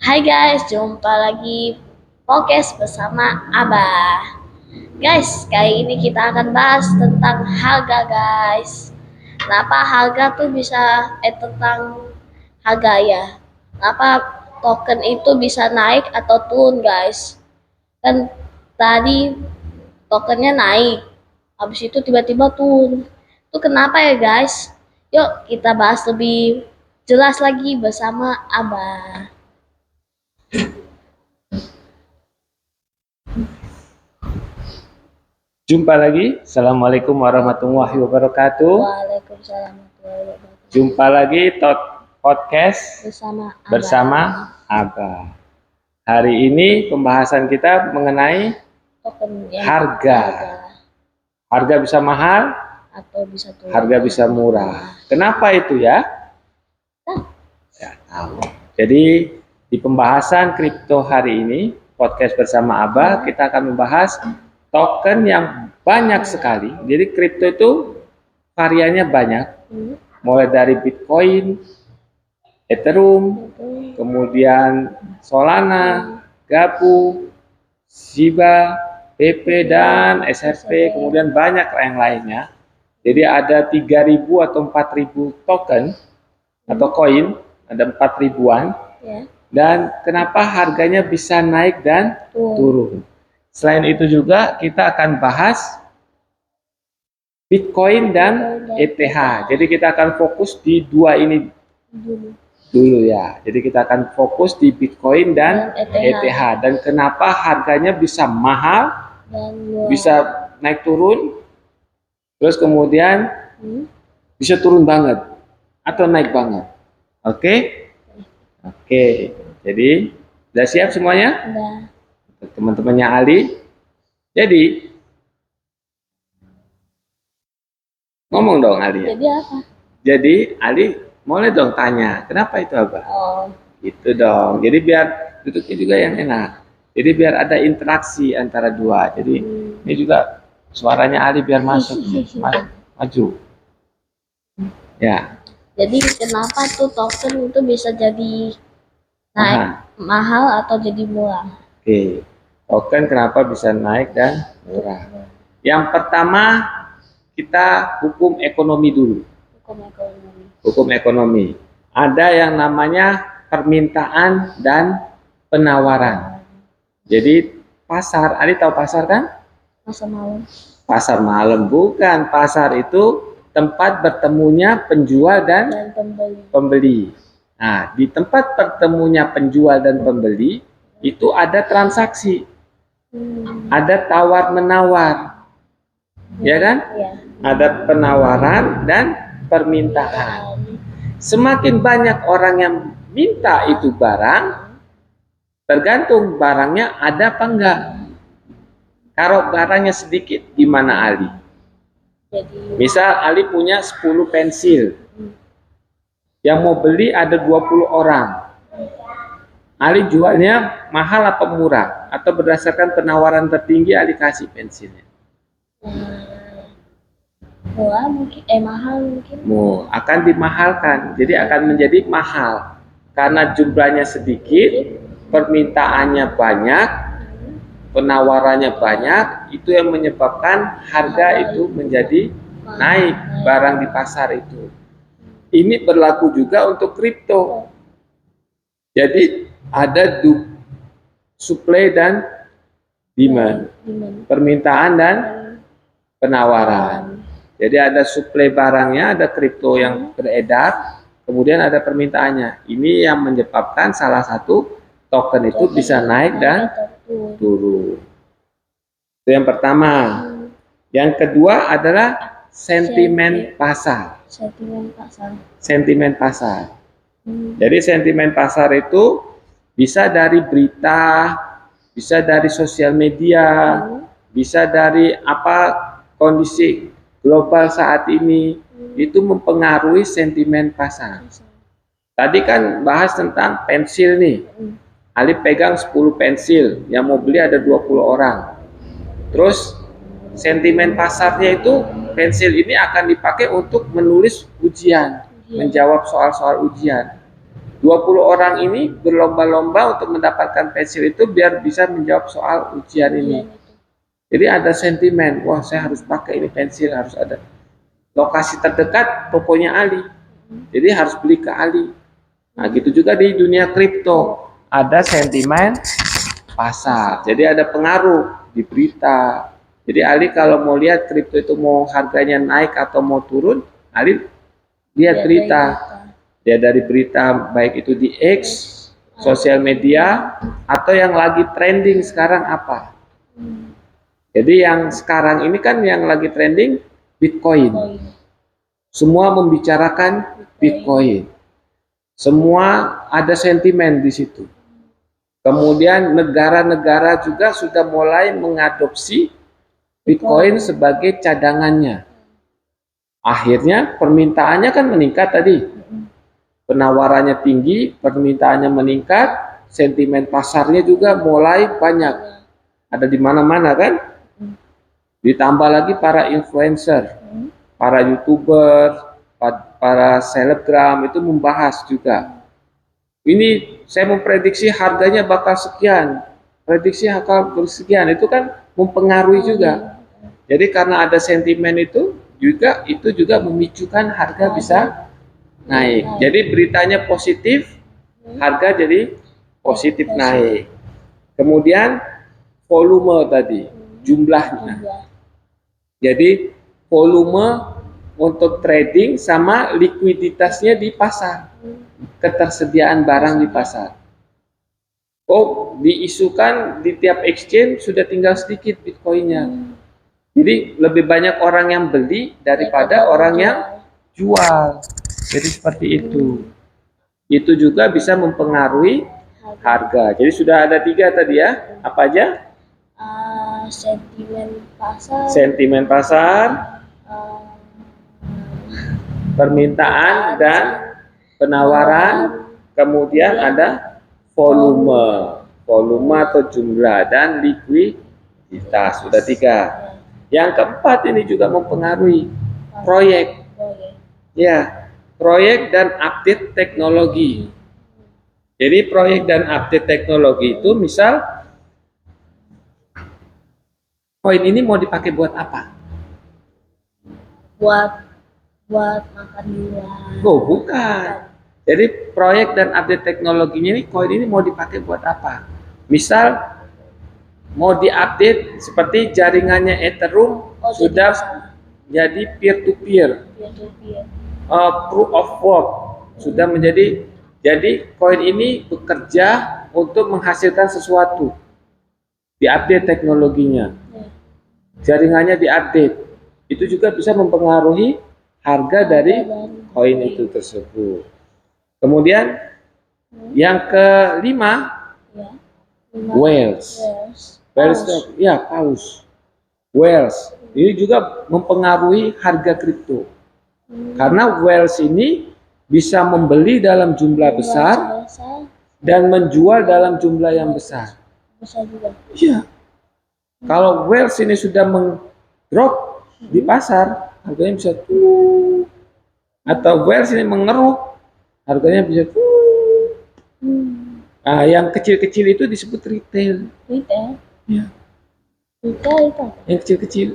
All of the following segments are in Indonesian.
Hai guys, jumpa lagi podcast bersama Abah. Guys, kali ini kita akan bahas tentang harga guys. Kenapa harga tuh bisa tentang harga ya. Kenapa token itu bisa naik atau turun guys. Kan tadi tokennya naik, habis itu tiba-tiba turun. Itu kenapa ya guys? Yuk kita bahas lebih jelas lagi bersama Abah. Jumpa lagi. Assalamualaikum warahmatullahi wabarakatuh. Waalaikumsalam warahmatullahi wabarakatuh. Jumpa lagi podcast bersama Abah. Hari ini pembahasan kita mengenai harga. Harga bisa mahal atau bisa turun. Harga bisa murah. Kenapa itu ya? Ya tahu. Jadi di pembahasan kripto hari ini, podcast bersama Abah, kita akan membahas token yang banyak sekali. Jadi kripto itu variannya banyak. Mulai dari Bitcoin, Ethereum, kemudian Solana, Gapu, Shiba, PP dan SRP, kemudian banyak yang lainnya. Jadi ada 3.000 atau 4.000 token atau koin, ada 4.000-an. Dan kenapa harganya bisa naik dan turun? Selain itu juga kita akan bahas Bitcoin dan ETH. Jadi kita akan fokus di dua ini dulu ya. Jadi kita akan fokus di Bitcoin dan ETH. Dan kenapa harganya bisa mahal, bisa naik turun, terus kemudian bisa turun banget atau naik banget. Oke? Oke. Jadi sudah siap semuanya? Teman-temannya Ali. Jadi ngomong dong Ali. Jadi apa? Jadi Ali boleh dong tanya, kenapa itu Abah? Itu dong. Jadi biar duduknya juga yang enak. Jadi biar ada interaksi antara dua. Jadi ini juga suaranya Ali biar masuk. Maju. Ya. Jadi kenapa tuh token itu bisa jadi naik mahal atau jadi murah? Oke. Token kenapa bisa naik dan murah? Yang pertama kita hukum ekonomi dulu. Hukum ekonomi. Ada yang namanya permintaan dan penawaran. Jadi pasar, Ali tahu pasar kan? Pasar malam. Pasar malam bukan. Pasar itu tempat bertemunya penjual dan pembeli. Nah, di tempat bertemunya penjual dan pembeli itu ada transaksi. Ada tawar-menawar. Ya kan? Ya. Ada penawaran dan permintaan. Semakin banyak orang yang minta itu barang, tergantung barangnya ada apa enggak. Kalau barangnya sedikit, gimana Ali? Misal Ali punya 10 pensil. Yang mau beli ada 20 orang. Ali jualnya mahal apa murah? Atau berdasarkan penawaran tertinggi Ali kasih pensilnya? Murah mungkin, mahal mungkin. Akan dimahalkan, jadi akan menjadi mahal karena jumlahnya sedikit, permintaannya banyak, penawarannya banyak, itu yang menyebabkan harga itu menjadi naik barang di pasar itu. Ini berlaku juga untuk kripto. Jadi ada supply dan demand, permintaan dan penawaran. Jadi ada suplai barangnya, ada kripto yang beredar, kemudian ada permintaannya. Ini yang menyebabkan salah satu token itu bisa naik dan turun. Itu yang pertama. Yang kedua adalah sentimen pasar. Sentimen pasar. Jadi sentimen pasar itu bisa dari berita, bisa dari sosial media, bisa dari kondisi global saat ini, itu mempengaruhi sentimen pasar. Tadi kan bahas tentang pensil nih. Ali pegang 10 pensil, yang mau beli ada 20 orang. Terus sentimen pasarnya itu pensil ini akan dipakai untuk menulis ujian, menjawab soal-soal ujian. 20 orang ini berlomba-lomba untuk mendapatkan pensil itu biar bisa menjawab soal ujian ini. Jadi ada sentimen, wah saya harus pakai ini pensil, harus ada. Lokasi terdekat tokonya Ali, jadi harus beli ke Ali. Nah gitu juga di dunia kripto, ada sentimen pasar, jadi ada pengaruh di berita. Jadi Ali kalau mau lihat kripto itu mau harganya naik atau mau turun, Ali lihat berita. Dia dari berita baik itu di X, sosial media, atau yang lagi trending sekarang apa. Jadi yang sekarang ini kan yang lagi trending Bitcoin. Semua membicarakan Bitcoin. Semua ada sentimen di situ. Kemudian negara-negara juga sudah mulai mengadopsi Bitcoin sebagai cadangannya. Akhirnya permintaannya kan meningkat tadi. Penawarannya tinggi, permintaannya meningkat, sentimen pasarnya juga mulai banyak. Ada di mana-mana kan? Ditambah lagi para influencer, para YouTuber, para selebgram itu membahas juga. Ini saya memprediksi harganya bakal sekian, prediksi bakal bersekian, itu kan mempengaruhi juga. Jadi karena ada sentimen itu juga memicukan harga bisa naik. Jadi beritanya positif, harga jadi positif naik. Kemudian volume tadi, jumlahnya. Jadi volume untuk trading sama likuiditasnya di pasar, ketersediaan barang di pasar. Oh, diisukan di tiap exchange sudah tinggal sedikit Bitcoinnya. Jadi lebih banyak orang yang beli daripada orang yang jual. Jadi seperti itu. Itu juga bisa mempengaruhi harga. Jadi sudah ada 3 tadi ya. Apa aja? Sentimen pasar, permintaan dan penawaran, kemudian ada volume atau jumlah, dan likuiditas. Sudah 3. Yang keempat ini juga mempengaruhi proyek. Ya, proyek dan update teknologi. Jadi proyek dan update teknologi itu misal koin ini mau dipakai buat apa? Buat makan di luar. Oh, bukan. Jadi proyek dan update teknologinya ini koin ini mau dipakai buat apa? Misal mau diupdate seperti jaringannya Ethereum sudah jadi peer to peer. Proof of work sudah menjadi, jadi koin ini bekerja untuk menghasilkan sesuatu, diupdate teknologinya, jaringannya diupdate, itu juga bisa mempengaruhi harga dari koin itu tersebut. Kemudian yang kelima, whales, ya paus, whales ini juga mempengaruhi harga kripto. Karena whales ini bisa membeli dalam jumlah besar dan menjual dalam jumlah yang besar. Iya. Kalau whales ini sudah mendrop di pasar, harganya bisa turun. Atau whales ini mengeruk, harganya bisa turun. Nah, yang kecil-kecil itu disebut retail. Ya. Retail itu. Yang kecil-kecil,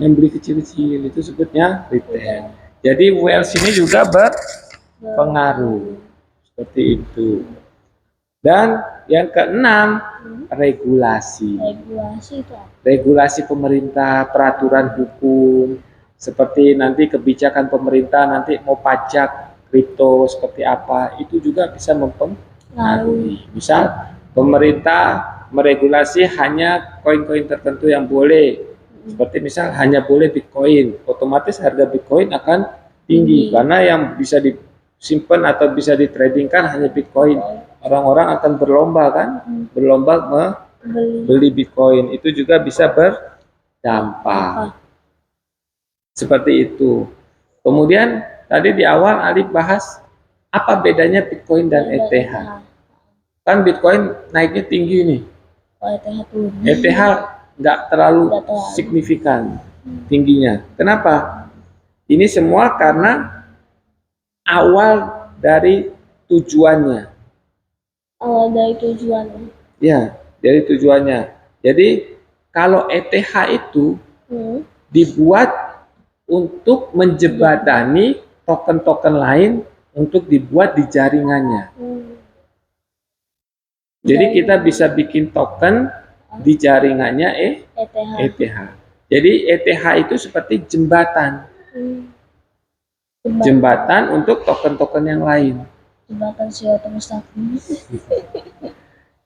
yang beli kecil-kecil itu sebutnya retail. Jadi whales ini juga berpengaruh seperti itu. Dan yang keenam, regulasi. Regulasi itu apa? Regulasi pemerintah, peraturan hukum, seperti nanti kebijakan pemerintah nanti mau pajak kripto seperti apa, itu juga bisa mempengaruhi. Misal pemerintah meregulasi hanya koin-koin tertentu yang boleh. Seperti misal hanya boleh Bitcoin, otomatis harga Bitcoin akan tinggi karena yang bisa disimpan atau bisa ditradingkan hanya Bitcoin. Orang-orang akan berlomba kan, berlomba membeli Bitcoin. Itu juga bisa berdampak. Seperti itu. Kemudian tadi di awal Ali bahas apa bedanya Bitcoin dan ETH. Kan Bitcoin naiknya tinggi nih. ETH nggak terlalu signifikan tingginya. Kenapa? Ini semua karena awal dari tujuannya. awal dari tujuannya. Ya, dari tujuannya. Jadi kalau ETH itu Hmm. dibuat untuk menjembatani token-token lain untuk dibuat di jaringannya. Hmm. Jadi kita bisa bikin token di jaringannya ETH. ETH. Jadi ETH itu seperti jembatan. Hmm. Jembatan untuk token-token yang lain. Jembatan Siratal Mustaqim.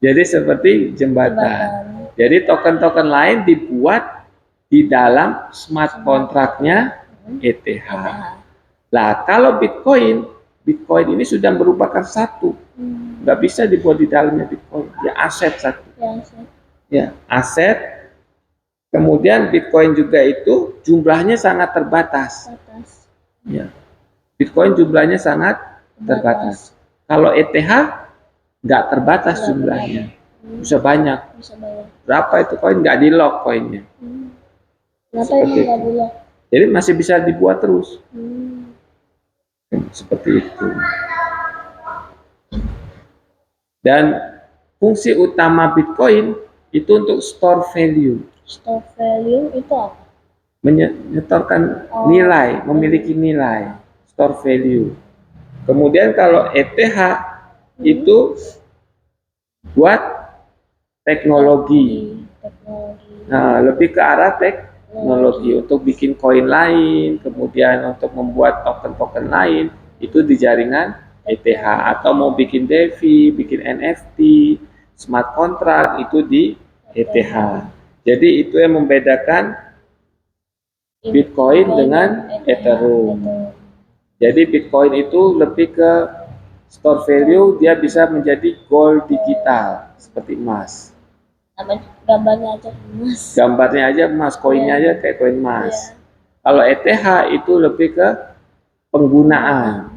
Jadi seperti jembatan. Jadi token-token lain dibuat di dalam smart kontraknya ETH. Nah, kalau Bitcoin ini sudah merupakan satu. Nggak bisa dibuat di dalamnya Bitcoin. Ya aset satu. Ya, aset. Kemudian Bitcoin juga itu jumlahnya sangat terbatas. Ya. Bitcoin jumlahnya sangat terbatas. Kalau ETH nggak terbatas jumlahnya, bisa banyak. Berapa itu koin? Nggak di lock koinnya. Kenapa ini nggak di lock? Jadi masih bisa dibuat terus. Seperti itu. Dan fungsi utama Bitcoin itu untuk store value. Store value itu apa? Menyetorkan nilai, memiliki nilai. Store value. Kemudian kalau ETH itu buat teknologi. Nah, lebih ke arah teknologi untuk bikin koin lain, kemudian untuk membuat token-token lain itu di jaringan ETH, atau mau bikin DeFi, bikin NFT, smart contract itu di ETH. Jadi itu yang membedakan Bitcoin dengan Ethereum. Jadi Bitcoin itu lebih ke store value, dia bisa menjadi gold digital seperti emas. Gambarnya aja emas. Gambarnya aja emas, koinnya aja kayak koin emas. Kalau ETH itu lebih ke penggunaan.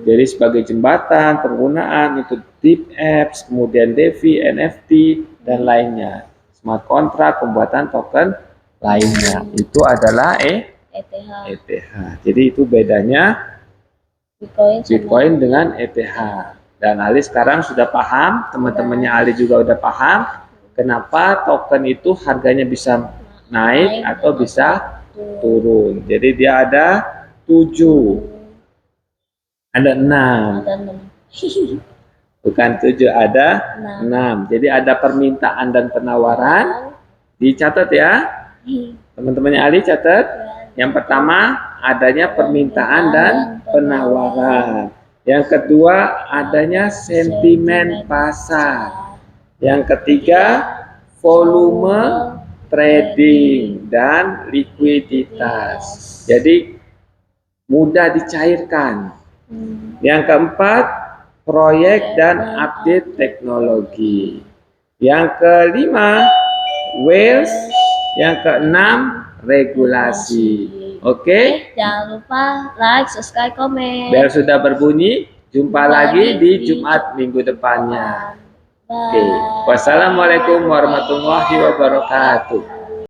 Jadi sebagai jembatan, penggunaan untuk deep apps, kemudian DeFi, NFT, dan lainnya. Smart contract, pembuatan token lainnya. Itu adalah ETH. Jadi itu bedanya Bitcoin dengan ETH. Dan Ali sekarang sudah paham, teman-temannya Ali juga udah paham, kenapa token itu harganya bisa naik atau bisa turun. Jadi dia ada 7, ada 6. Bukan 7, ada 6. Jadi ada permintaan dan penawaran. Dicatat ya. Teman-temannya Ali catat. Yang pertama adanya permintaan dan penawaran. Yang kedua adanya sentimen pasar. Yang ketiga volume trading dan likuiditas. Jadi mudah dicairkan. Yang keempat proyek dan update teknologi. Yang kelima whales. Yang keenam regulasi. Oke? Jangan lupa like, subscribe, komen. Bel sudah berbunyi. Jumpa lagi di Jumat minggu depannya. Oke. Wassalamualaikum warahmatullahi wabarakatuh.